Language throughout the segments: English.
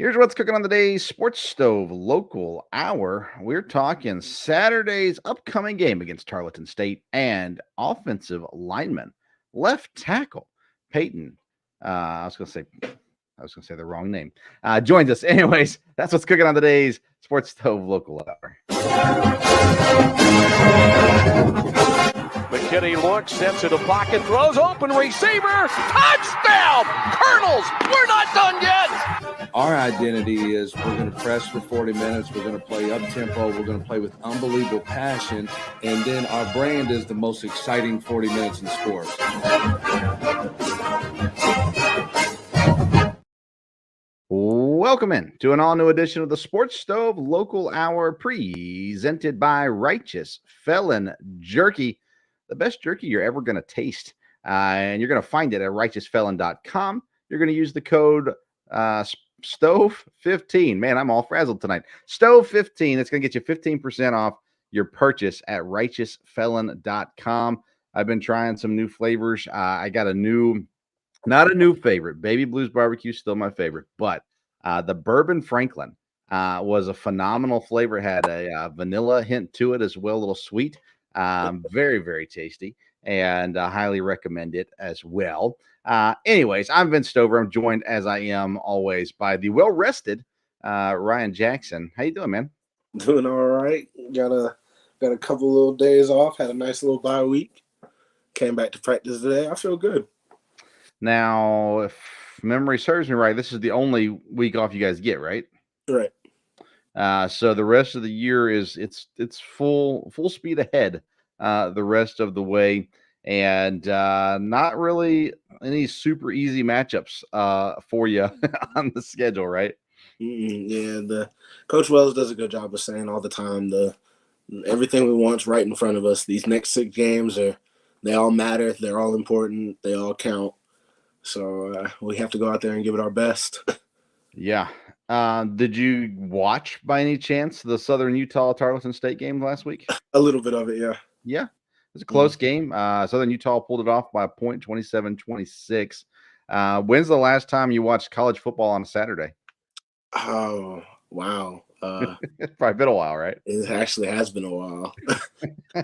Here's what's cooking on the day's Sports Stove Local Hour. We're talking Saturday's upcoming game against Tarleton State and offensive lineman, left tackle Peyton. I was going to say the wrong name. Joins us, anyways. That's what's cooking on the day's Sports Stove Local Hour. McKinney looks, steps into pocket, throws, open receiver, touchdown! Colonels, we're not done yet! Our identity is we're going to press for 40 minutes, we're going to play up-tempo, we're going to play with unbelievable passion, and then our brand is the most exciting 40 minutes in sports. Welcome in to an all-new edition of the Sports Stove Local Hour presented by Righteous Felon Jerky. The best jerky you're ever going to taste. And you're going to find it at righteousfelon.com. You're going to use the code STOVE15. Man, I'm all frazzled tonight. STOVE15. It's going to get you 15% off your purchase at righteousfelon.com. I've been trying some new flavors. I got not a new favorite. Baby Blues Barbecue, still my favorite. But the Bourbon Franklin was a phenomenal flavor. It had a vanilla hint to it as well, a little sweet. Very, very tasty, and highly recommend it as well. Anyways, I'm Vince Stover. I'm joined, as I am always, by the well-rested Ryan Jackson. How you doing, man? Doing all right. Got a couple little days off. Had a nice little bye week. Came back to practice today. I feel good. Now, if memory serves me right, this is the only week off you guys get, right? Right. So the rest of the year is it's full speed ahead the rest of the way, and not really any super easy matchups for you on the schedule, right? Yeah, the Coach Wells does a good job of saying all the time everything we want's right in front of us. These next 6 games they all matter, they're all important, they all count. So we have to go out there and give it our best. Yeah. Did you watch by any chance the Southern Utah Tarleton State game last week? A little bit of it, yeah. Yeah. It was a close game. Southern Utah pulled it off by a point, 27-26. When's the last time you watched college football on a Saturday? Oh, wow. It's probably been a while, right? It actually has been a while.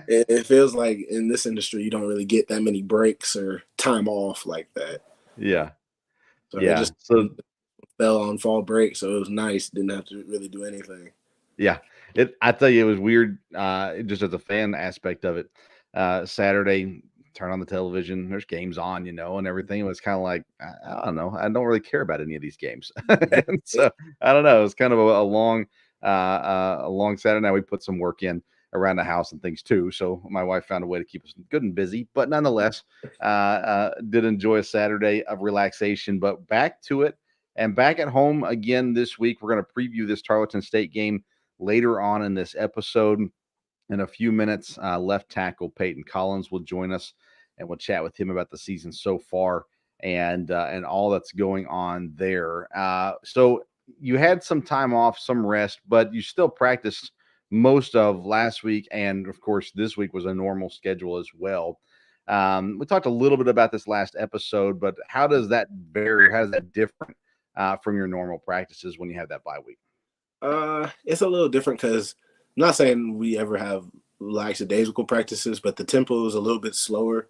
It feels like in this industry you don't really get that many breaks or time off like that. Yeah. So yeah. So fell on fall break, so it was nice. Didn't have to really do anything. Yeah, I tell you, it was weird. Just as a fan aspect of it, Saturday, turn on the television. There's games on, and everything. It was kind of like I don't know. I don't really care about any of these games, and so I don't know. It was kind of a long Saturday. Now we put some work in around the house and things too. So my wife found a way to keep us good and busy, but nonetheless, did enjoy a Saturday of relaxation. But back to it. And back at home again this week, we're going to preview this Tarleton State game later on in this episode. In a few minutes, left tackle Payton Collins will join us, and we'll chat with him about the season so far and all that's going on there. So you had some time off, some rest, but you still practiced most of last week, and of course this week was a normal schedule as well. We talked a little bit about this last episode, but how does that vary? How does that differ from your normal practices when you have that bye week? It's a little different because I'm not saying we ever have lackadaisical practices, but the tempo is a little bit slower.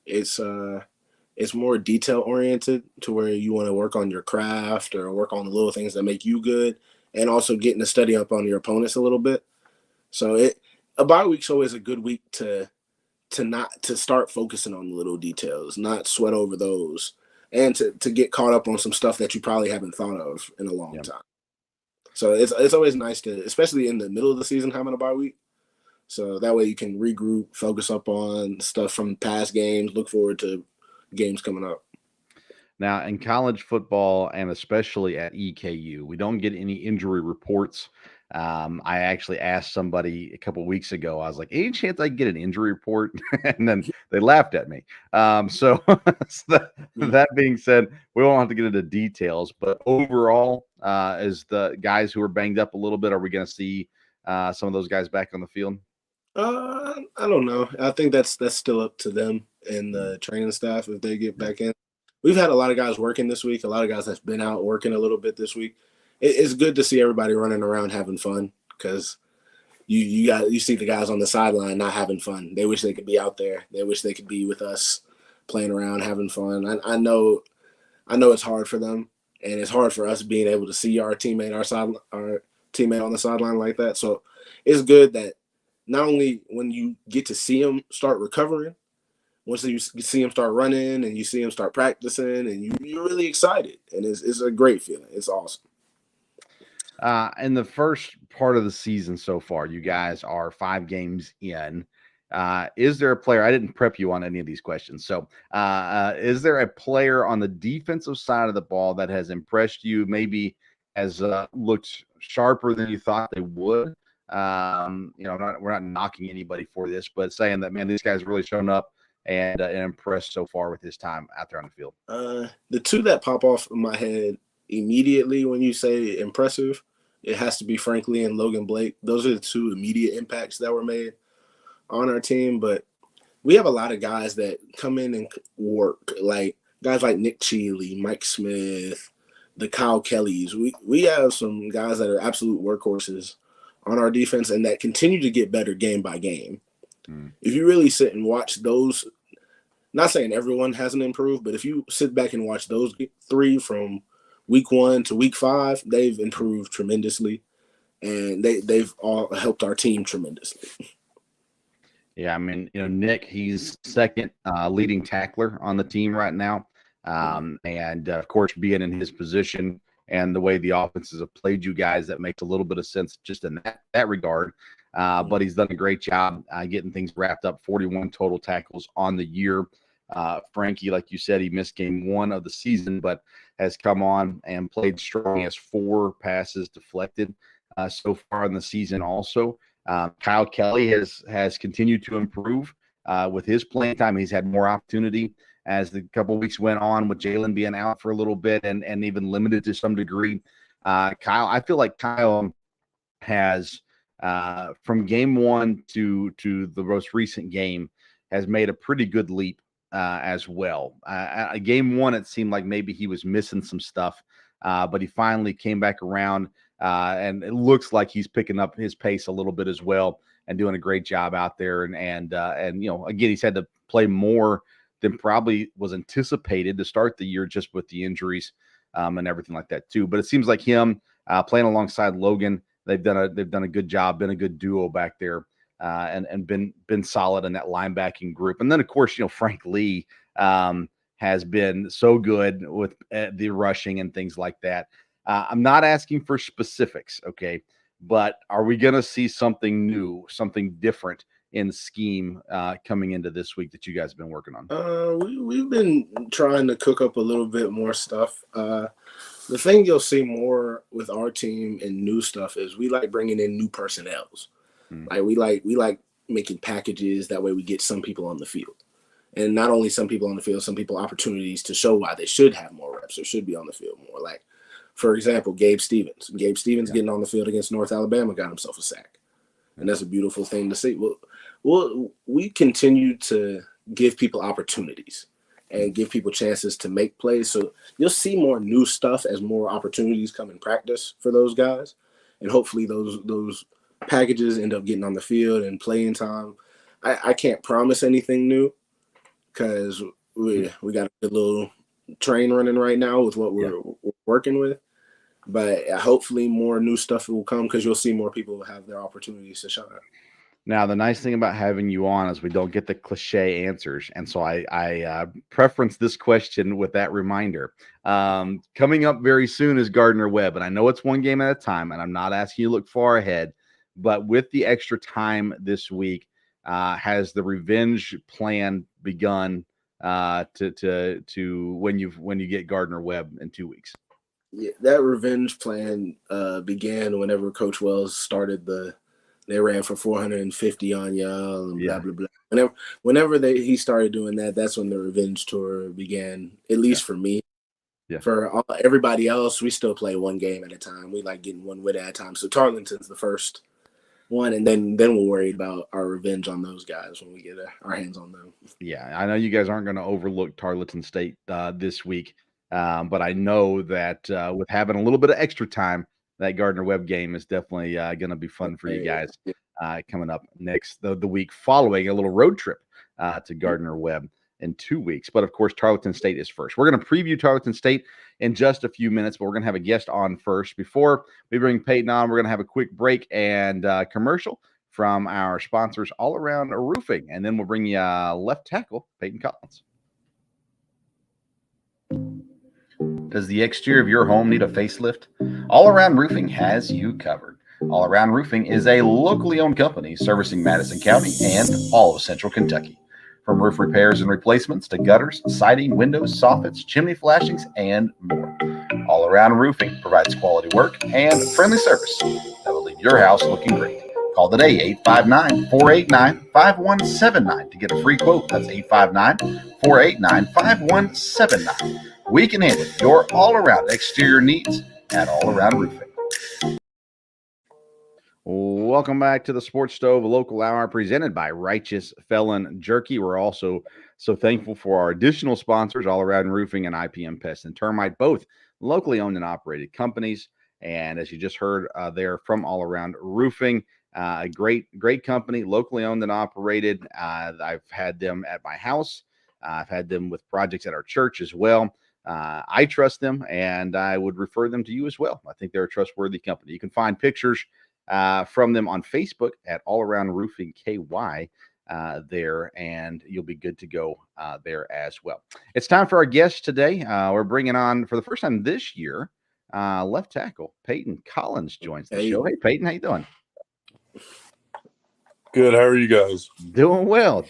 It's more detail oriented to where you want to work on your craft or work on the little things that make you good, and also getting to study up on your opponents a little bit. So a bye week's always a good week to start focusing on the little details, not sweat over those. And to get caught up on some stuff that you probably haven't thought of in a long time. So it's always nice to, especially in the middle of the season, having a bye week. So that way you can regroup, focus up on stuff from past games, look forward to games coming up. Now, in college football, and especially at EKU, we don't get any injury reports. I actually asked somebody a couple of weeks ago, I was like, any chance I can get an injury report? And then they laughed at me. So that being said, we won't have to get into details, but overall, is the guys who are banged up a little bit, are we going to see some of those guys back on the field? I don't know. I think that's still up to them and the training staff if they get back in. We've had a lot of guys working this week, a lot of guys that's been out working a little bit this week. it's good to see everybody running around having fun, because you see the guys on the sideline not having fun. They wish they could be out there. They wish they could be with us, playing around, having fun. I know it's hard for them, and it's hard for us being able to see our teammate on the sideline like that. So it's good that not only when you get to see them start recovering, once you see them start running and you see them start practicing, and you're really excited, and it's a great feeling. It's awesome. In the first part of the season so far, you guys are 5 games in. Is there a player? I didn't prep you on any of these questions. So, is there a player on the defensive side of the ball that has impressed you? Maybe has looked sharper than you thought they would. We're not knocking anybody for this, but saying that, man, this guy's really shown up and impressed so far with his time out there on the field. The two that pop off in my head immediately when you say impressive, it has to be Frank Lee and Logan Blake. Those are the two immediate impacts that were made on our team. But we have a lot of guys that come in and work, like guys like Nick Cheeley, Mike Smith, the Kyle Kellys. We have some guys that are absolute workhorses on our defense and that continue to get better game by game. If you really sit and watch those, not saying everyone hasn't improved, but if you sit back and watch those 3 from week 1 to week 5, they've improved tremendously, and they've all helped our team tremendously. Yeah, I mean, Nick, he's second leading tackler on the team right now. And of course, being in his position and the way the offenses have played you guys, that makes a little bit of sense just in that regard. But he's done a great job getting things wrapped up. 41 total tackles on the year. Frankie, like you said, he missed game 1 of the season, but has come on and played strong. He has 4 passes deflected so far in the season also. Kyle Kelly has continued to improve with his playing time. He's had more opportunity as the couple of weeks went on, with Jalen being out for a little bit and even limited to some degree. I feel like Kyle has, from game 1 to the most recent game, has made a pretty good leap as well. Game 1, it seemed like maybe he was missing some stuff, but he finally came back around, and it looks like he's picking up his pace a little bit as well and doing a great job out there. And again, he's had to play more than probably was anticipated to start the year, just with the injuries and everything like that too. But it seems like him playing alongside Logan, they've done a good job, been a good duo back there. And been solid in that linebacking group. And then, of course, Frank Lee has been so good with the rushing and things like that. I'm not asking for specifics, okay, but are we going to see something new, something different in scheme coming into this week that you guys have been working on? We've been trying to cook up a little bit more stuff. The thing you'll see more with our team and new stuff is we like bringing in new personnels. Like we like making packages, that way we get some people on the field, and not only some people on the field, some people opportunities to show why they should have more reps or should be on the field more. Like, for example, Gabe Stevens getting on the field against North Alabama got himself a sack, and that's a beautiful thing to see. We continue to give people opportunities and give people chances to make plays, so you'll see more new stuff as more opportunities come in practice for those guys, and hopefully those packages end up getting on the field and playing time. I can't promise anything new, because we got a good little train running right now with what we're working with. But hopefully more new stuff will come, because you'll see more people have their opportunities to shine. Now, the nice thing about having you on is we don't get the cliche answers. And so I preference this question with that reminder. Coming up very soon is Gardner Webb. And I know it's one game at a time, and I'm not asking you to look far ahead. But with the extra time this week, has the revenge plan begun to when you get Gardner Webb in 2 weeks? Yeah, that revenge plan began whenever Coach Wells started they ran for 450 on y'all and blah, blah, blah. Whenever he started doing that, that's when the revenge tour began, at least for me. Yeah. For everybody else, we still play one game at a time. We like getting one win at a time. So Tarleton's the first one, and then we'll worry about our revenge on those guys when we get our hands on them. Yeah, I know you guys aren't going to overlook Tarleton State this week. But I know that with having a little bit of extra time, that Gardner Webb game is definitely going to be fun for you guys coming up next the week following a little road trip to Gardner Webb in 2 weeks. But of course, Tarleton State is first. We're going to preview Tarleton State in just a few minutes, but we're going to have a guest on first. Before we bring Payton on, we're going to have a quick break and commercial from our sponsors, All Around Roofing, and then we'll bring you left tackle Payton Collins. Does the exterior of your home need a facelift? All Around Roofing has you covered. All Around Roofing is a locally owned company servicing Madison County and all of Central Kentucky. From roof repairs and replacements to gutters, siding, windows, soffits, chimney flashings, and more. All Around Roofing provides quality work and friendly service that will leave your house looking great. Call today, 859-489-5179 to get a free quote. That's 859-489-5179. We can handle your all-around exterior needs at All Around Roofing. Welcome back to the Sports Stove Local Hour presented by Righteous Felon Jerky. We're also so thankful for our additional sponsors, All Around Roofing and IPM Pest and Termite, both locally owned and operated companies. And as you just heard, they're from All Around Roofing, a great company, locally owned and operated. I've had them at my house. I've had them with projects at our church as well. I trust them, and I would refer them to you as well. I think they're a trustworthy company. You can find pictures from them on Facebook at All Around Roofing KY there, and you'll be good to go there as well. It's time for our guest today. We're bringing on, for the first time this year, left tackle Payton Collins joins the show. Hey, Payton, how you doing? Good. How are you guys? Doing well.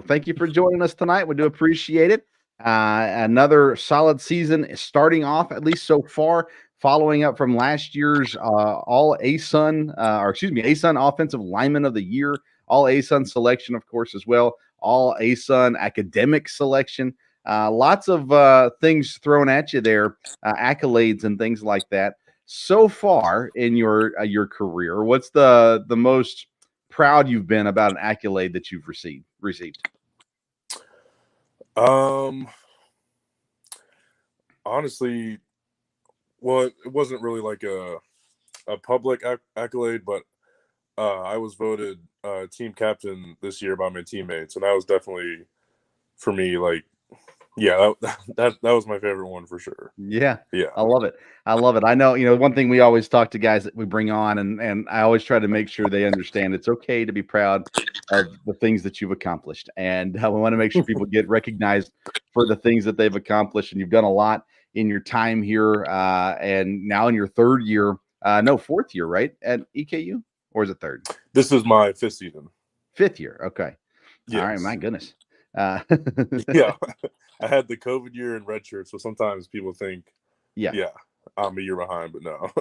Thank you for joining us tonight. We do appreciate it. Another solid season starting off, at least so far, following up from last year's all ASUN Offensive Lineman of the Year, all ASUN selection, of course, as well, all ASUN academic selection. Lots of things thrown at you there, accolades and things like that. So far in your career, what's the most proud you've been about an accolade that you've received? Honestly, well, it wasn't really like a public accolade, but I was voted team captain this year by my teammates, and that was definitely, for me, like, yeah, that was my favorite one for sure. Yeah. I love it. I know, one thing we always talk to guys that we bring on, and I always try to make sure they understand it's okay to be proud of the things that you've accomplished. And we want to make sure people get recognized for the things that they've accomplished. And you've done a lot in your time here, and now in your fourth year, right, at EKU? Or is it third? This is my fifth season. Fifth year. Okay. Yes. All right. My goodness. Yeah. I had the COVID year in redshirt, so sometimes people think, yeah, I'm a year behind, but no.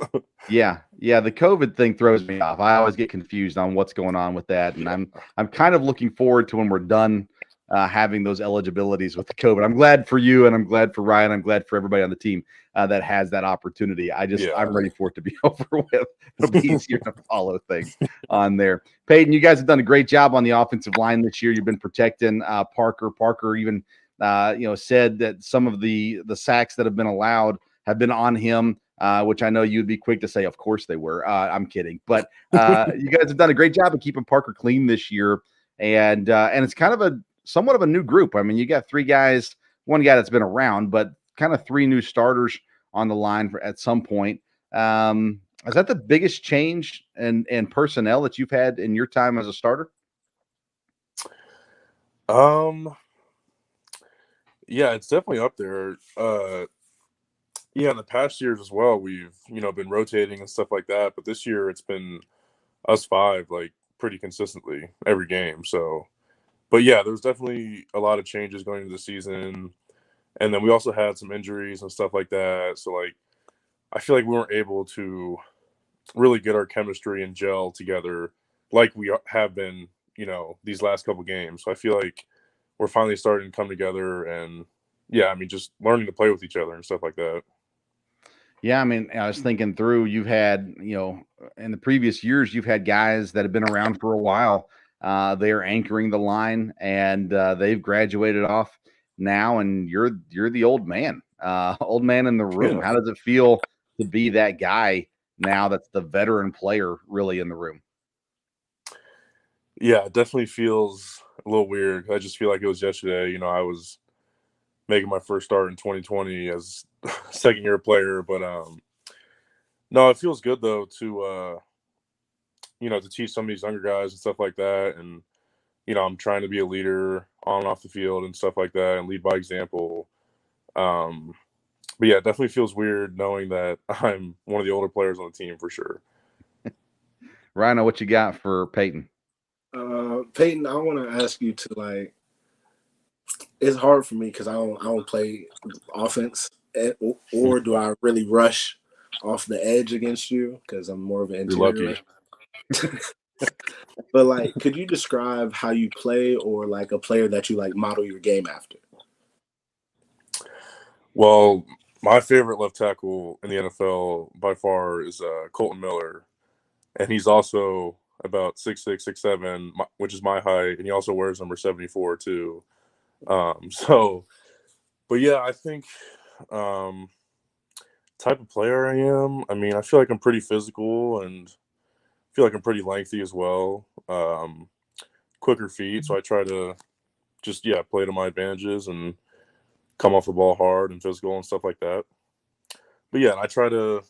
Yeah. The COVID thing throws me off. I always get confused on what's going on with that, and I'm kind of looking forward to when we're done having those eligibilities with the COVID. I'm glad for you, and I'm glad for Ryan. I'm glad for everybody on the team that has that opportunity. I'm ready for it to be over with. It'll be easier to follow things on there. Payton, you guys have done a great job on the offensive line this year. You've been protecting Parker. Parker even said that some of the sacks that have been allowed have been on him, which I know you'd be quick to say, of course they were. I'm kidding. But you guys have done a great job of keeping Parker clean this year. And it's kind of somewhat of a new group. I mean, you got three guys, one guy that's been around, but kind of three new starters on the line at some point. Is that the biggest change in personnel that you've had in your time as a starter? Yeah, it's definitely up there. In the past years as well, we've, been rotating and stuff like that. But this year it's been us five, like, pretty consistently every game. So, but yeah, there's definitely a lot of changes going into the season. And then we also had some injuries and stuff like that. So, like, I feel like we weren't able to really get our chemistry and gel together like we have been, these last couple games. So I feel like we're finally starting to come together and, just learning to play with each other and stuff like that. Yeah, I mean, I was thinking through, you've had, in the previous years, you've had guys that have been around for a while. They are anchoring the line, and they've graduated off now, and you're the old man old man in the room. Yeah. How does it feel to be that guy now that's the veteran player really in the room? Yeah, it definitely feels a little weird. I just feel like it was yesterday. I was making my first start in 2020 as second year player, but no, it feels good though to to teach some of these younger guys and stuff like that. And I'm trying to be a leader on and off the field and stuff like that and lead by example. But yeah, it definitely feels weird knowing that I'm one of the older players on the team for sure. Rhino, what you got for Peyton? Peyton, I want to ask you to it's hard for me because I don't play offense, or do I really rush off the edge against you because I'm more of an You're interior. lucky. But could you describe how you play, or a player that you model your game after? Well, my favorite left tackle in the NFL by far is Colton Miller, and he's also about 6'6", 6'7", which is my height, and he also wears number 74 too. But yeah, I think type of player I am. I mean, I feel like I'm pretty physical and feel like I'm pretty lengthy as well. Quicker feet, so I try to just play to my advantages and come off the ball hard and physical and stuff like that. But yeah, I try to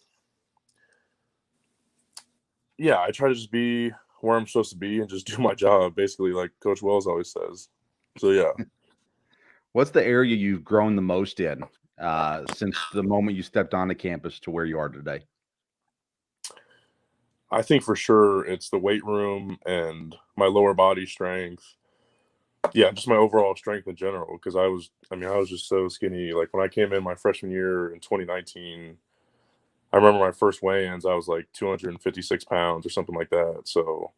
just be where I'm supposed to be and just do my job, basically, like Coach Wells always says. So yeah. What's the area you've grown the most in since the moment you stepped onto campus to where you are today? I think for sure it's the weight room and my lower body strength. Yeah, just my overall strength in general, because I was just so skinny. Like when I came in my freshman year in 2019, I remember my first weigh-ins, I was like 256 pounds or something like that. So,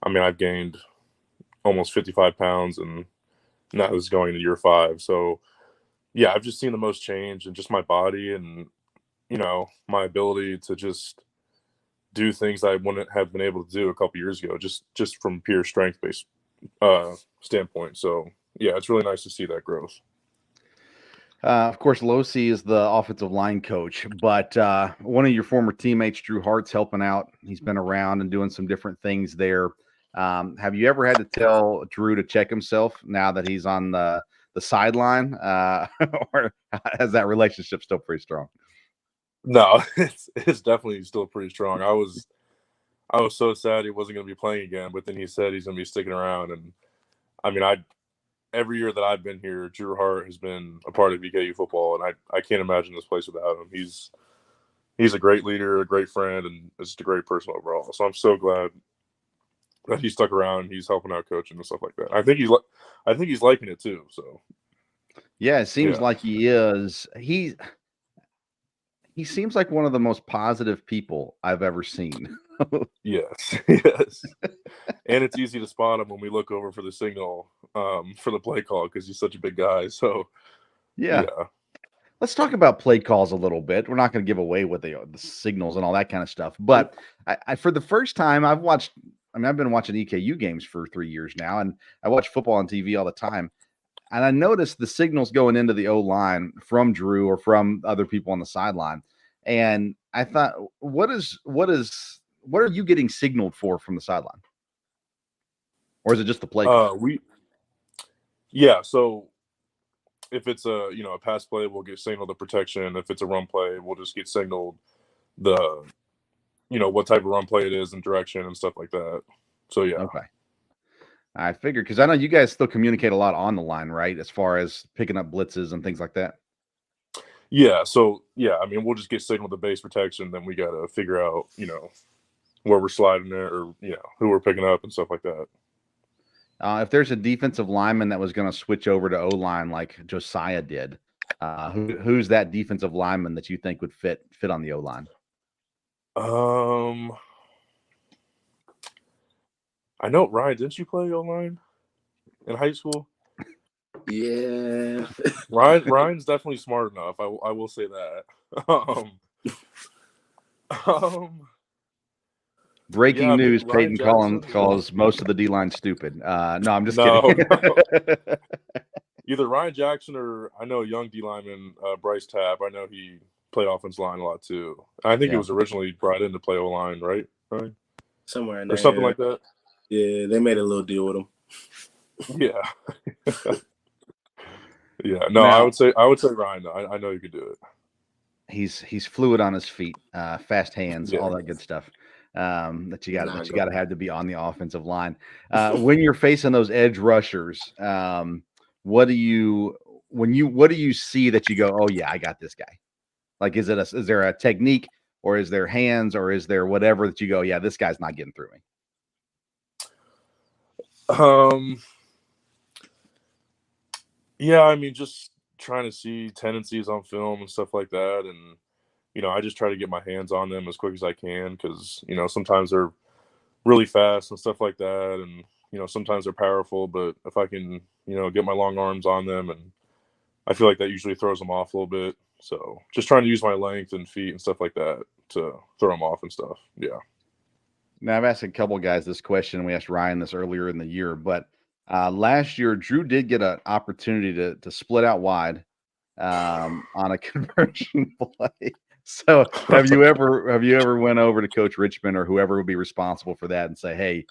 I've gained almost 55 pounds, and that was going into year 5. So, yeah, I've just seen the most change in just my body and, my ability to just do things I wouldn't have been able to do a couple years ago, just from pure strength-based standpoint. So, yeah, it's really nice to see that growth. Of course, Losi is the offensive line coach, but one of your former teammates, Drew Hart's helping out. He's been around and doing some different things there. Have you ever had to tell Drew to check himself now that he's on the sideline, or has that relationship still pretty strong? No, it's definitely still pretty strong. I was so sad he wasn't going to be playing again, but then he said he's going to be sticking around. And every year that I've been here, Drew Hart has been a part of EKU football, and I can't imagine this place without him. He's a great leader, a great friend, and just a great person overall. So I'm so glad that he stuck around. He's helping out coaching and stuff like that. I think he's liking it too. So yeah, it seems like he is. He seems like one of the most positive people I've ever seen. Yes. And it's easy to spot him when we look over for the signal for the play call because he's such a big guy. So, yeah. Let's talk about play calls a little bit. We're not going to give away what the signals and all that kind of stuff. But I for the first time, I've been watching EKU games for 3 years now, and I watch football on TV all the time. And I noticed the signals going into the O-line from Drew or from other people on the sideline. And I thought, what are you getting signaled for from the sideline? Or is it just the play? So if it's a pass play, we'll get signaled the protection. If it's a run play, we'll just get signaled the what type of run play it is and direction and stuff like that. So yeah. Okay. I figured, because I know you guys still communicate a lot on the line, right? As far as picking up blitzes and things like that. Yeah. So yeah, we'll just get signaled the base protection, then we got to figure out, where we're sliding there or, who we're picking up and stuff like that. If there's a defensive lineman that was going to switch over to O-line like Josiah did, who's that defensive lineman that you think would fit on the O-line? I know, Ryan, didn't you play O-line in high school? Yeah. Ryan's definitely smart enough. I will say that. Breaking news, Payton Collins calls most of the D-line stupid. No, I'm just kidding. either Ryan Jackson or I know a young D lineman, Bryce Tapp. I know he played offensive line a lot too. I think he Yeah. was originally brought in to play O line, right? Somewhere in Or there. something like that. Yeah, they made a little deal with him. Yeah. Yeah. No, Now, I would say Ryan. I know you could do it. he's fluid on his feet, fast hands, Yeah. all that good stuff. That you Not got to have to be on the offensive line. When you're facing those edge rushers, what do you see that you go, oh yeah, I got this guy? Like, is there a technique, or is there hands, or is there whatever that you go, yeah, this guy's not getting through me? Yeah, I mean, just trying to see tendencies on film and stuff like that, and I just try to get my hands on them as quick as I can because sometimes they're really fast and stuff like that, and sometimes they're powerful. But if I can get my long arms on them, and I feel like that usually throws them off a little bit. So just trying to use my length and feet and stuff like that to throw them off and stuff. Yeah. Now, I've asked a couple guys this question. We asked Ryan this earlier in the year, but last year Drew did get an opportunity to split out wide on a conversion play. So have you ever went over to Coach Richmond or whoever would be responsible for that and say, hey,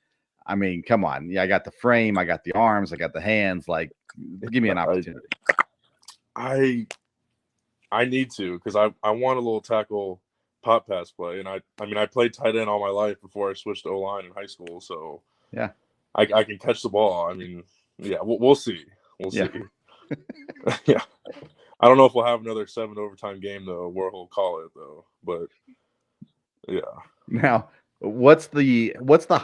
I mean, come on, yeah, I got the frame, I got the arms, I got the hands, like, give me an opportunity. I need to, because I want a little tackle pop pass play, and I mean I played tight end all my life before I switched to O line in high school, so yeah, I can catch the ball. I mean, yeah, we'll see. Yeah. Yeah. I don't know if we'll have another 7 overtime game though, where he'll call it though, but yeah. Now, what's the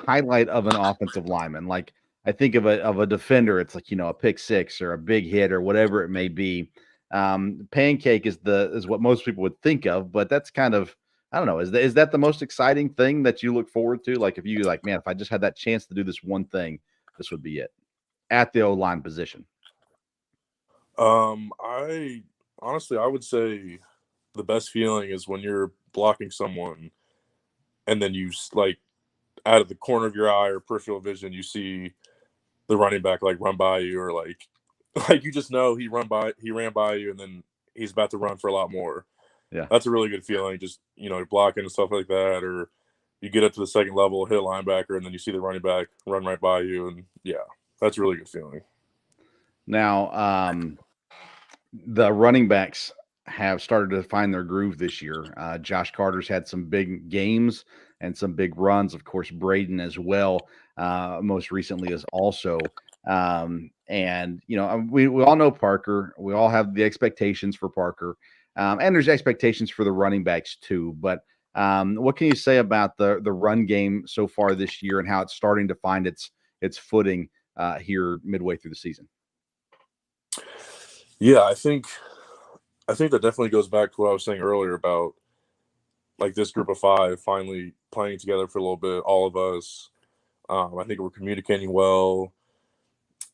highlight of an offensive lineman? Like, I think of a defender, it's like, a pick six or a big hit or whatever it may be. Pancake is what most people would think of, but that's kind of, I don't know, is that the most exciting thing that you look forward to? Like, if you like, man, if I just had that chance to do this one thing, this would be it at the O-line position. I honestly, I would say the best feeling is when you're blocking someone and then you like out of the corner of your eye or peripheral vision, you see the running back like run by you, or like you just know he ran by you, and then he's about to run for a lot more. Yeah, that's a really good feeling. Just blocking and stuff like that, or you get up to the second level, hit a linebacker, and then you see the running back run right by you, and yeah, that's a really good feeling. Now, the running backs have started to find their groove this year. Josh Carter's had some big games and some big runs. Of course, Braden as well, most recently is also. And, we all know Parker. We all have the expectations for Parker. And there's expectations for the running backs too. But what can you say about the run game so far this year and how it's starting to find its footing here midway through the season? Yeah, I think that definitely goes back to what I was saying earlier about like this group of 5 finally playing together for a little bit, all of us. I think we're communicating well.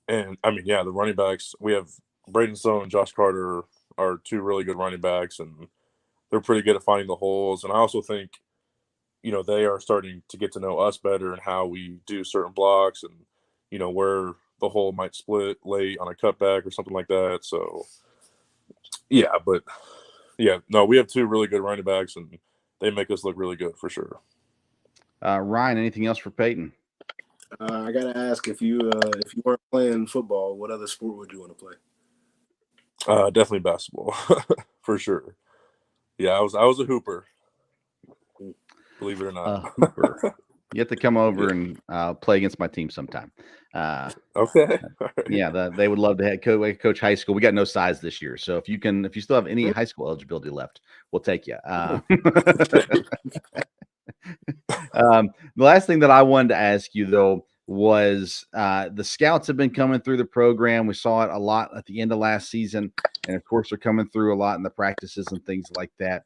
And I mean, yeah, the running backs, we have Braden Stone and Josh Carter are 2 really good running backs, and they're pretty good at finding the holes. And I also think, they are starting to get to know us better and how we do certain blocks and, where the hole might split late on a cutback or something like that. So, yeah, but yeah, no, we have 2 really good running backs, and they make us look really good for sure. Ryan, anything else for Payton? I gotta ask, if you weren't playing football, what other sport would you want to play? Definitely basketball, for sure. Yeah, I was a hooper. Believe it or not. Hooper. You have to come over and play against my team sometime. Okay. Yeah, they would love to coach high school. We got no size this year, so if you still have any high school eligibility left, we'll take you. The last thing that I wanted to ask you though was the scouts have been coming through the program. We saw it a lot at the end of last season, and of course they're coming through a lot in the practices and things like that.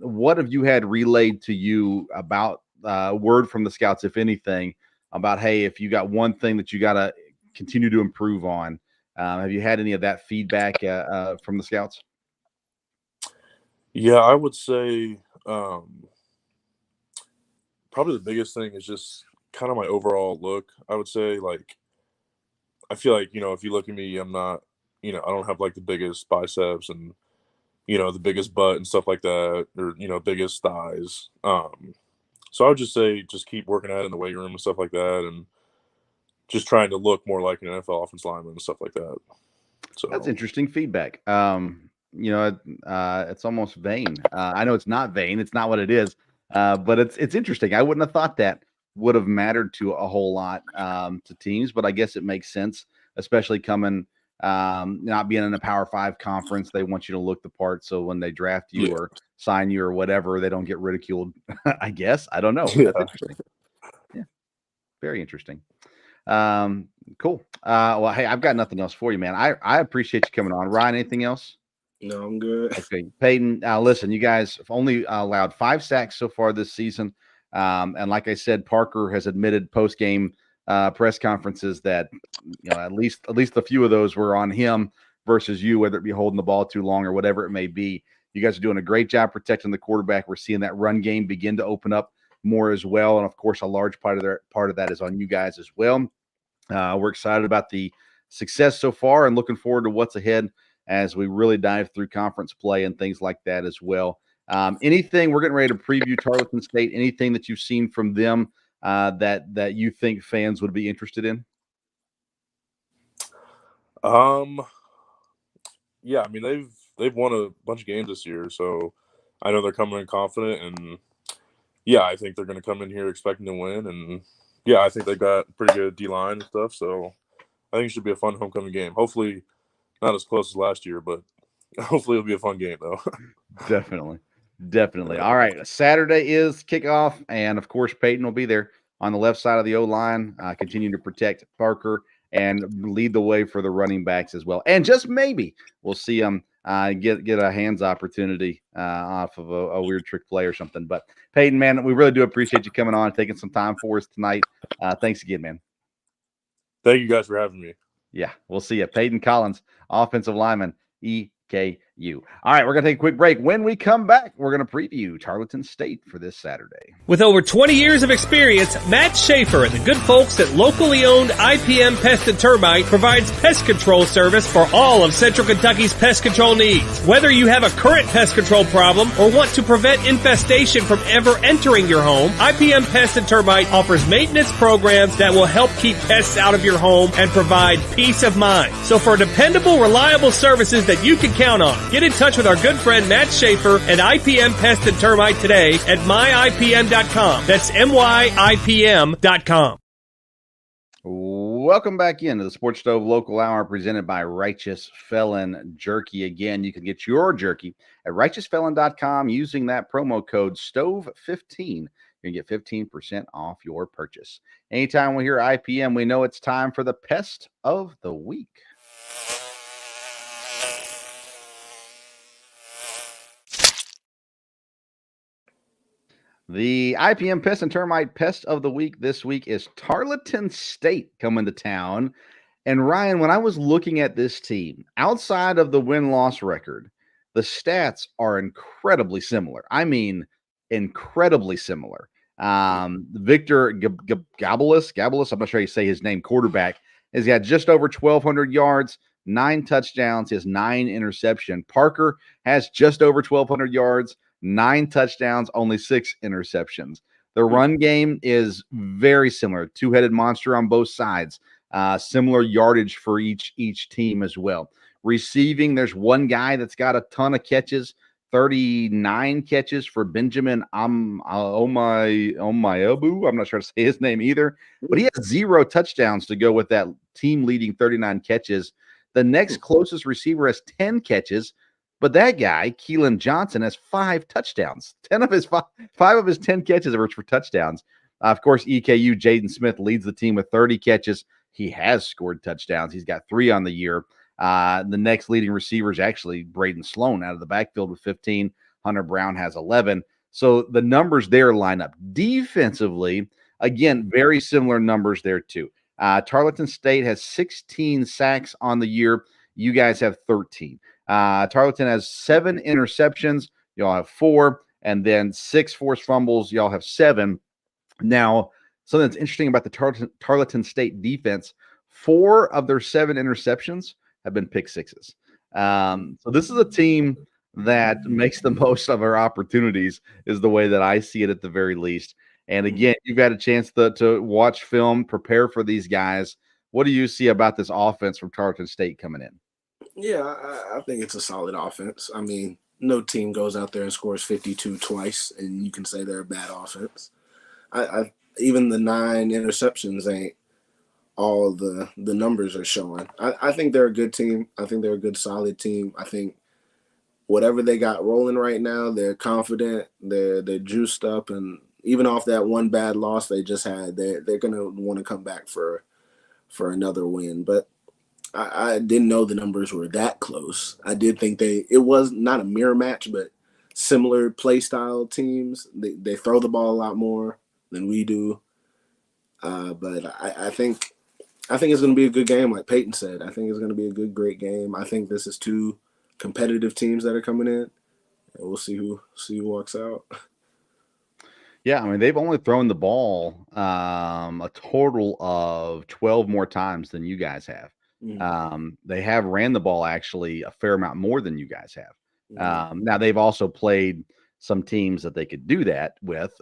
What have you had relayed to you about word from the scouts, if anything, about, hey, if you got one thing that you got to continue to improve on? Have you had any of that feedback from the scouts? Yeah, I would say probably the biggest thing is just kind of my overall look. I would say, like, I feel like, if you look at me, I'm not I don't have like the biggest biceps and, the biggest butt and stuff like that, or, biggest thighs. So I would just say just keep working at it in the weight room and stuff like that, and just trying to look more like an NFL offensive lineman and stuff like that. So That's interesting feedback. It's almost vain. I know it's not vain. It's not what it is, but it's interesting. I wouldn't have thought that would have mattered to a whole lot to teams, but I guess it makes sense, especially coming not being in a Power 5 conference. They want you to look the part, so when they draft you or sign you or whatever, they don't get ridiculed. I guess. I don't know. That's interesting. Yeah, very interesting. Cool. Well, hey, I've got nothing else for you, man. I appreciate you coming on. Ryan, anything else? No, I'm good. Okay, Payton, listen, you guys have only allowed 5 sacks so far this season. And like I said, Parker has admitted post-game press conferences that, at least a few of those were on him versus you, whether it be holding the ball too long or whatever it may be. You guys are doing a great job protecting the quarterback. We're seeing that run game begin to open up more as well. And of course, a large part of that is on you guys as well. We're excited about the success so far and looking forward to what's ahead as we really dive through conference play and things like that as well. Anything, we're getting ready to preview Tarleton State, anything that you've seen from them that you think fans would be interested in? Yeah, I mean, they've won a bunch of games this year, so I know they're coming in confident, and yeah, I think they're going to come in here expecting to win, and yeah, I think they got pretty good D-line and stuff, so I think it should be a fun homecoming game. Hopefully not as close as last year, but hopefully it'll be a fun game, though. Definitely. All right, Saturday is kickoff, and of course, Payton will be there on the left side of the O-line, continuing to protect Parker and lead the way for the running backs as well. And just maybe we'll see them get a hands opportunity off of a weird trick play or something. But Payton, man, we really do appreciate you coming on and taking some time for us tonight. Thanks again, man. Thank you guys for having me. Yeah, we'll see you. Payton Collins, offensive lineman, EKU. All right, we're going to take a quick break. When we come back, we're going to preview Tarleton State for this Saturday. With over 20 years of experience, Matt Schaefer and the good folks at locally owned IPM Pest and Termite provides pest control service for all of Central Kentucky's pest control needs. Whether you have a current pest control problem or want to prevent infestation from ever entering your home, IPM Pest and Termite offers maintenance programs that will help keep pests out of your home and provide peace of mind. So for dependable, reliable services that you can count on, get in touch with our good friend Matt Schaefer at IPM Pest and Termite today at myipm.com. That's myipm.com. Welcome back into the Sports Stove Local Hour presented by Righteous Felon Jerky. Again, you can get your jerky at righteousfelon.com using that promo code STOVE15. You can get 15% off your purchase. Anytime we hear IPM, we know it's time for the Pest of the Week. The IPM Pest and Termite Pest of the Week this week is Tarleton State coming to town. And Ryan, when I was looking at this team, outside of the win-loss record, the stats are incredibly similar. I mean, incredibly similar. Victor Gabelis, I'm not sure how you say his name, quarterback, has got just over 1,200 yards, 9 touchdowns, he has 9 interceptions. Parker has just over 1,200 yards, 9 touchdowns, only 6 interceptions. The run game is very similar. Two-headed monster on both sides. Similar yardage for each team as well. Receiving, there's one guy that's got a ton of catches, 39 catches for Benjamin Omayebu. I'm not sure how to say his name either, but he has 0 touchdowns to go with that team-leading 39 catches. The next closest receiver has 10 catches, but that guy, Keelan Johnson, has 5 touchdowns. 5 of his 10 catches are for touchdowns. Of course, EKU, Jaden Smith leads the team with 30 catches. He has scored touchdowns. He's got 3 on the year. The next leading receiver is actually Braden Sloan out of the backfield with 15. Hunter Brown has 11. So the numbers there line up. Defensively, again, very similar numbers there too. Tarleton State has 16 sacks on the year. You guys have 13. Tarleton has 7 interceptions. Y'all have 4. And then 6 forced fumbles. Y'all have 7. Now, something that's interesting about the Tarleton State defense, 4 of their 7 interceptions have been pick sixes. So this is a team that makes the most of our opportunities, is the way that I see it at the very least. And again, you've had a chance to watch film, prepare for these guys. What do you see about this offense from Tarleton State coming in? Yeah, I think it's a solid offense. I mean, no team goes out there and scores 52 twice, and you can say they're a bad offense. I even the 9 interceptions ain't all the numbers are showing. I think they're a good team. I think they're a good, solid team. I think whatever they got rolling right now, they're confident. They're juiced up, and even off that one bad loss they just had, they're gonna want to come back for another win. But I didn't know the numbers were that close. I did think it was not a mirror match, but similar play style teams. They throw the ball a lot more than we do. But I think it's going to be a good game, like Peyton said. I think it's going to be a great game. I think this is 2 competitive teams that are coming in, and we'll see who walks out. Yeah, I mean, they've only thrown the ball a total of 12 more times than you guys have. They have ran the ball actually a fair amount more than you guys have. Now they've also played some teams that they could do that with.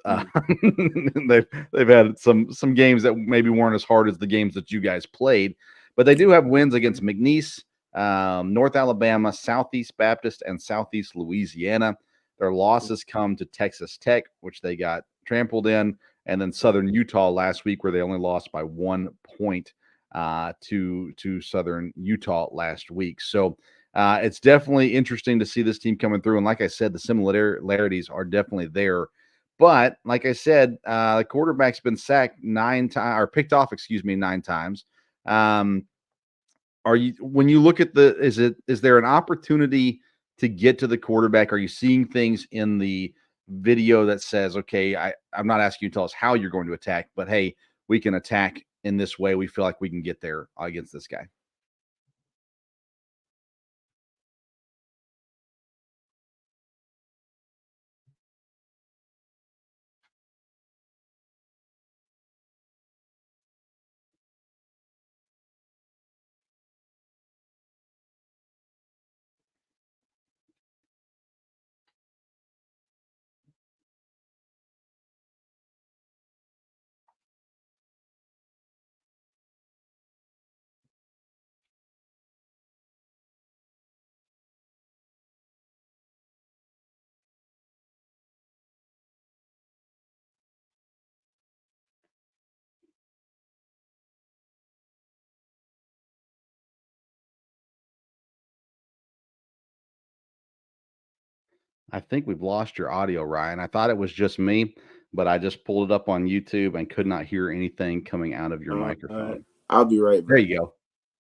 They've had some games that maybe weren't as hard as the games that you guys played, but they do have wins against McNeese, North Alabama, Southeast Baptist, and Southeast Louisiana. Their losses come to Texas Tech, which they got trampled in, and then Southern Utah last week, where they only lost by 1 point to Southern Utah last week. So it's definitely interesting to see this team coming through. And like I said, the similarities are definitely there. But like I said, the quarterback's been sacked 9 times, or picked off, 9 times. When you look at is there an opportunity to get to the quarterback? Are you seeing things in the video that says, okay, I'm not asking you to tell us how you're going to attack, but hey, we can attack in this way. We feel like we can get there against this guy. I think we've lost your audio, Ryan. I thought it was just me, but I just pulled it up on YouTube and could not hear anything coming out of your microphone. I'll be right back. There you go.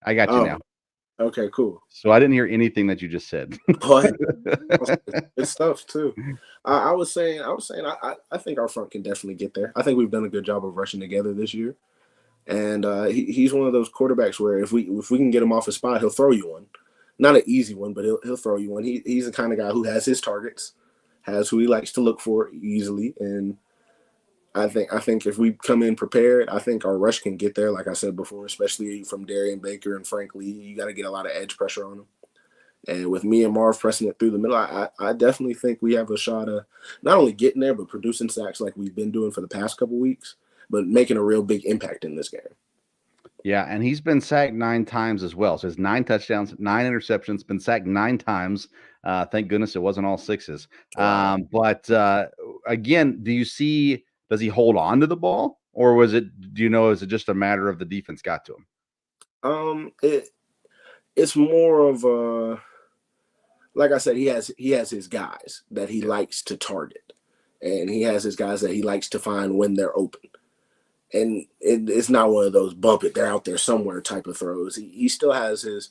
I got you now. Okay, cool. So I didn't hear anything that you just said. What? It's tough too. I was saying, I think our front can definitely get there. I think we've done a good job of rushing together this year, and he's one of those quarterbacks where if we can get him off his spot, he'll throw you one. Not an easy one, but he'll throw you one. He's the kind of guy who has his targets, has who he likes to look for easily, and I think if we come in prepared, I think our rush can get there. Like I said before, especially from Darian Baker and Frank Lee, you got to get a lot of edge pressure on them. And with me and Marv pressing it through the middle, I definitely think we have a shot of not only getting there, but producing sacks like we've been doing for the past couple weeks, but making a real big impact in this game. Yeah, and he's been sacked 9 times as well. So it's 9 touchdowns, 9 interceptions, been sacked 9 times. Thank goodness it wasn't all 6s. Wow. But again, does he hold on to the ball, or is it just a matter of the defense got to him? It's more of a, like I said, he has his guys that he likes to target, and he has his guys that he likes to find when they're open. And it's not one of those bump it, they're out there somewhere type of throws. He still has his.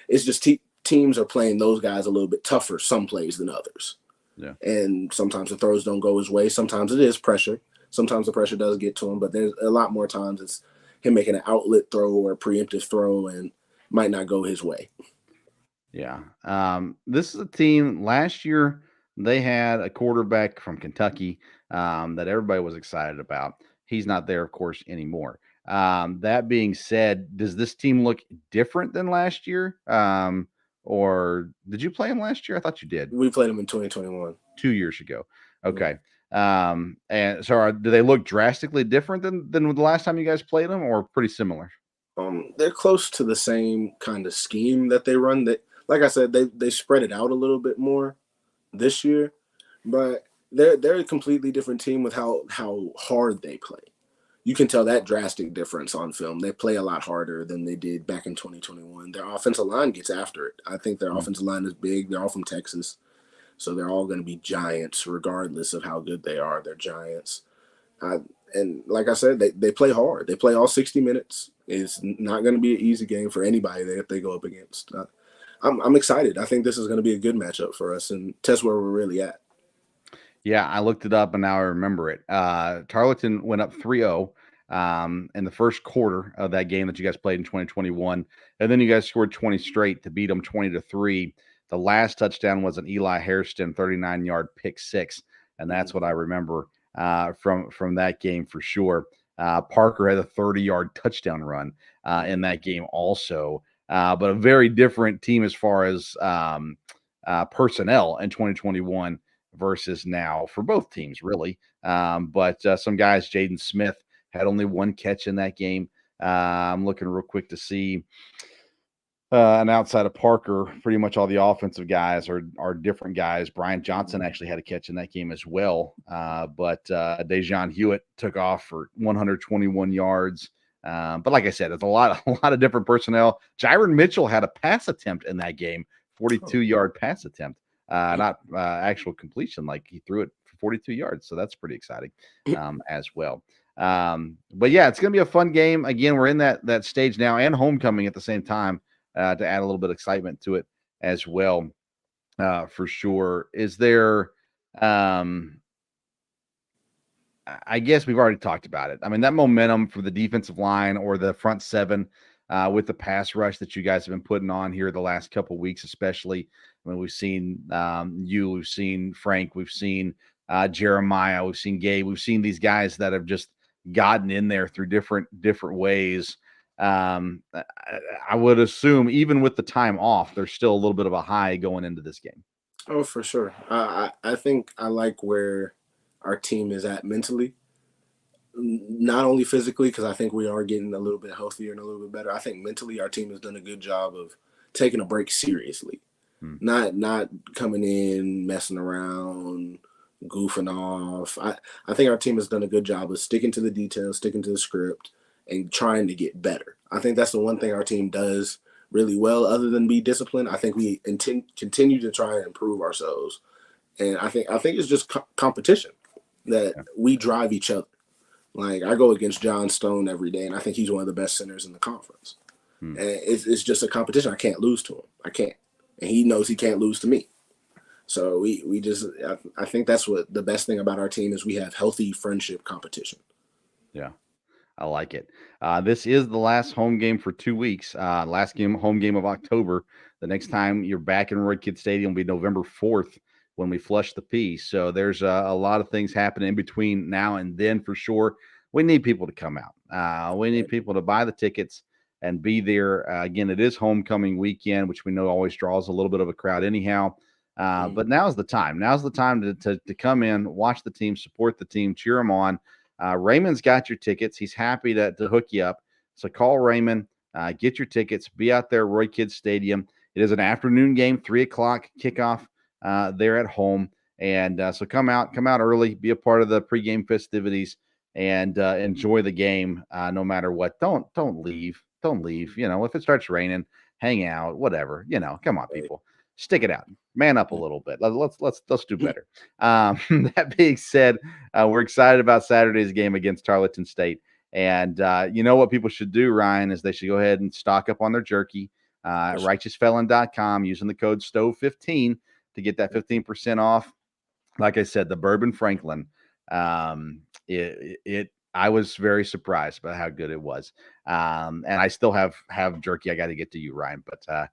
It's just teams are playing those guys a little bit tougher some plays than others. Yeah. And sometimes the throws don't go his way. Sometimes it is pressure. Sometimes the pressure does get to him, but there's a lot more times it's him making an outlet throw or a preemptive throw and might not go his way. Yeah. This is a team last year. They had a quarterback from Kentucky that everybody was excited about. He's not there, of course, anymore. That being said, does this team look different than last year? Or did you play them last year? I thought you did. We played them in 2021. 2 years ago. Okay. And so do they look drastically different than the last time you guys played them, or pretty similar? They're close to the same kind of scheme that they run. That, like I said, they spread it out a little bit more this year, but they're a completely different team with how hard they play. You can tell that drastic difference on film. They play a lot harder than they did back in 2021. Their offensive line gets after it. I think their offensive line is big. They're all from Texas, so they're all going to be giants regardless of how good they are. They're giants. And like I said, they play hard. They play all 60 minutes. It's not going to be an easy game for anybody that they go up against. I'm excited. I think this is going to be a good matchup for us and test where we're really at. Yeah, I looked it up and now I remember it. Tarleton went up 3-0 in the first quarter of that game that you guys played in 2021. And then you guys scored 20 straight to beat them 20-3. The last touchdown was an Eli Hairston 39-yard pick six. And that's what I remember from that game for sure. Parker had a 30-yard touchdown run in that game also. But a very different team as far as personnel in 2021 versus now for both teams, really. But some guys, Jaden Smith had only one catch in that game. I'm looking real quick to see. And outside of Parker, pretty much all the offensive guys are different guys. Brian Johnson actually had a catch in that game as well. But Dejon Hewitt took off for 121 yards. But like I said, it's a lot of different personnel. Jaron Mitchell had a pass attempt in that game, 42-yard pass attempt. Not actual completion, like he threw it for 42 yards. So that's pretty exciting as well. But yeah, it's going to be a fun game. Again, we're in that stage now and homecoming at the same time to add a little bit of excitement to it as well, for sure. Is there I guess we've already talked about it. I mean, that momentum for the defensive line or the front seven with the pass rush that you guys have been putting on here the last couple of weeks, especially. I mean, we've seen we've seen Frank, we've seen Jeremiah, we've seen Gabe, we've seen these guys that have just gotten in there through different ways. I would assume even with the time off, there's still a little bit of a high going into this game. Oh, for sure. I think I like where our team is at mentally, not only physically, because I think we are getting a little bit healthier and a little bit better. I think mentally our team has done a good job of taking a break seriously, not coming in, messing around, goofing off. I think our team has done a good job of sticking to the details, sticking to the script, and trying to get better. I think that's the one thing our team does really well, other than be disciplined. I think we continue to try and improve ourselves. And I think it's just competition that we drive each other. Like, I go against John Stone every day, and I think he's one of the best centers in the conference. And it's just a competition. I can't lose to him. I can't. And he knows he can't lose to me. So I think that's what the best thing about our team is. We have healthy friendship competition. Yeah. I like it. This is the last home game for 2 weeks. Home game of October. The next time you're back in Roy Kidd Stadium will be November 4th when we flush the P. So there's a lot of things happening in between now and then for sure. We need people to come out. We need people to buy the tickets and be there. Again, it is homecoming weekend, which we know always draws a little bit of a crowd anyhow. But now's the time. Now's the time to come in, watch the team, support the team, cheer them on. Raymond's got your tickets. He's happy to hook you up. So call Raymond, get your tickets, be out there at Roy Kidd Stadium. It is an afternoon game, 3:00 kickoff there at home. And so come out early, be a part of the pregame festivities, and enjoy the game no matter what. Don't leave. Don't leave. You know, if it starts raining, hang out, whatever. You know, come on, people. Stick it out. Man up a little bit. Let's do better. That being said, we're excited about Saturday's game against Tarleton State. And you know what people should do, Ryan, is they should go ahead and stock up on their jerky at righteousfelon.com using the code STOVE15 to get that 15% off. Like I said, the Bourbon Franklin, I was very surprised by how good it was. And I still have jerky I got to get to you, Ryan, but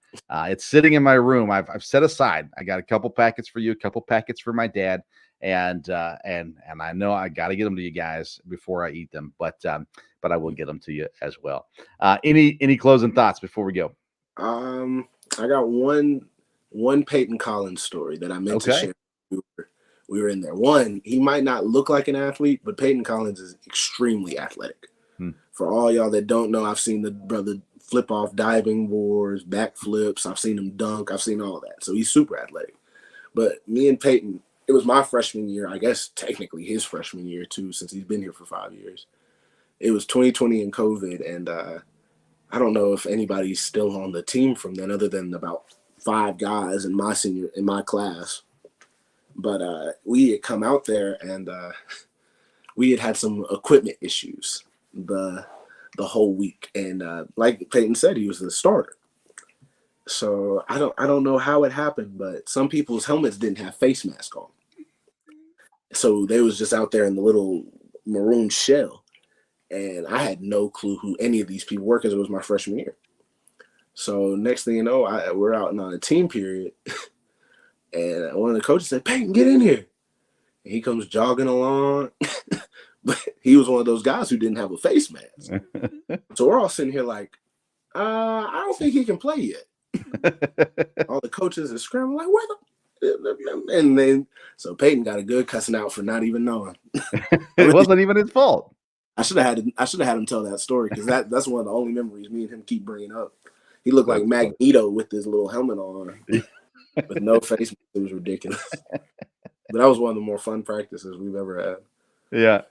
it's sitting in my room. I've set aside. I got a couple packets for you, a couple packets for my dad, and I know I got to get them to you guys before I eat them, but I will get them to you as well. Any closing thoughts before we go? I got one Payton Collins story that I meant to share. We were in there. One, he might not look like an athlete, but Payton Collins is extremely athletic. For all y'all that don't know, I've seen the brother flip off diving boards, backflips. I've seen him dunk. I've seen all that. So he's super athletic. But me and Payton, it was my freshman year, I guess technically his freshman year too, since he's been here for 5 years. It was 2020 and COVID, and I don't know if anybody's still on the team from then, other than about 5 guys in my class. But we had come out there, and we had some equipment issues the whole week, and like Payton said, he was the starter. So I don't know how it happened, but some people's helmets didn't have face mask on, so they was just out there in the little maroon shell, and I had no clue who any of these people were because it was my freshman year. So next thing you know, we're out on a team period, and one of the coaches said, "Payton, get in here," and he comes jogging along. But he was one of those guys who didn't have a face mask. So we're all sitting here like, I don't think he can play yet. All the coaches are scrambling like, where the... And then, so Payton got a good cussing out for not even knowing. It wasn't even his fault. I should have had him tell that story, because that's one of the only memories me and him keep bringing up. He looked like Magneto with his little helmet on with no face mask. It was ridiculous. But that was one of the more fun practices we've ever had. Yeah.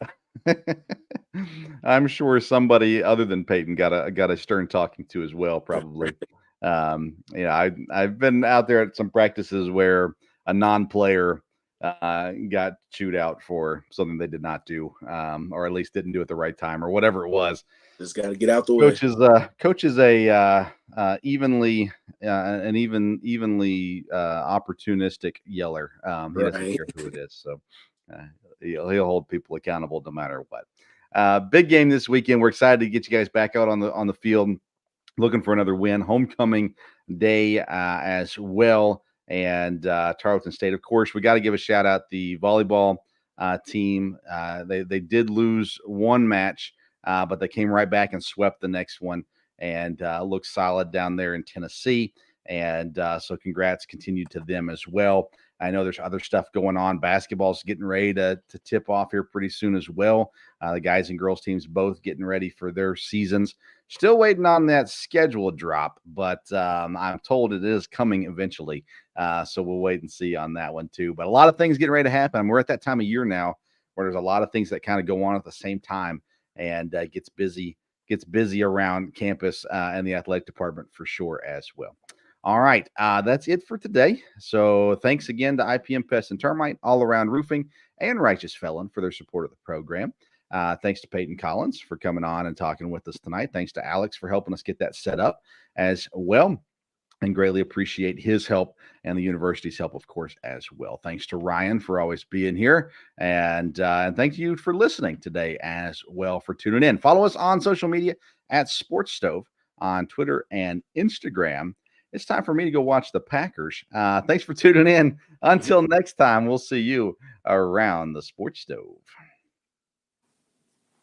I'm sure somebody other than Payton got a stern talking to as well, probably. I've been out there at some practices where a non-player got chewed out for something they did not do, or at least didn't do at the right time, or whatever it was. Just got to get out the way. Coach is a evenly opportunistic yeller. He doesn't care who it is, so he'll hold people accountable no matter what. Big game this weekend. We're excited to get you guys back out on the field, looking for another win. Homecoming day as well, and Tarleton State. Of course, we got to give a shout out the volleyball team. They did lose one match, but they came right back and swept the next one, and looked solid down there in Tennessee. And so congrats continued to them as well. I know there's other stuff going on. Basketball's getting ready to tip off here pretty soon as well. The guys and girls teams both getting ready for their seasons. Still waiting on that schedule drop, but I'm told it is coming eventually. So we'll wait and see on that one too. But a lot of things getting ready to happen. We're at that time of year now where there's a lot of things that kind of go on at the same time, and gets busy around campus and the athletic department for sure as well. All right, that's it for today. So thanks again to IPM Pest and Termite, All Around Roofing, and Righteous Felon for their support of the program. Thanks to Payton Collins for coming on and talking with us tonight. Thanks to Alex for helping us get that set up as well, and greatly appreciate his help and the university's help, of course, as well. Thanks to Ryan for always being here, and thank you for listening today as well, for tuning in. Follow us on social media at Sports Stove on Twitter and Instagram. It's time for me to go watch the Packers. Thanks for tuning in. Until next time, we'll see you around the Sports Stove.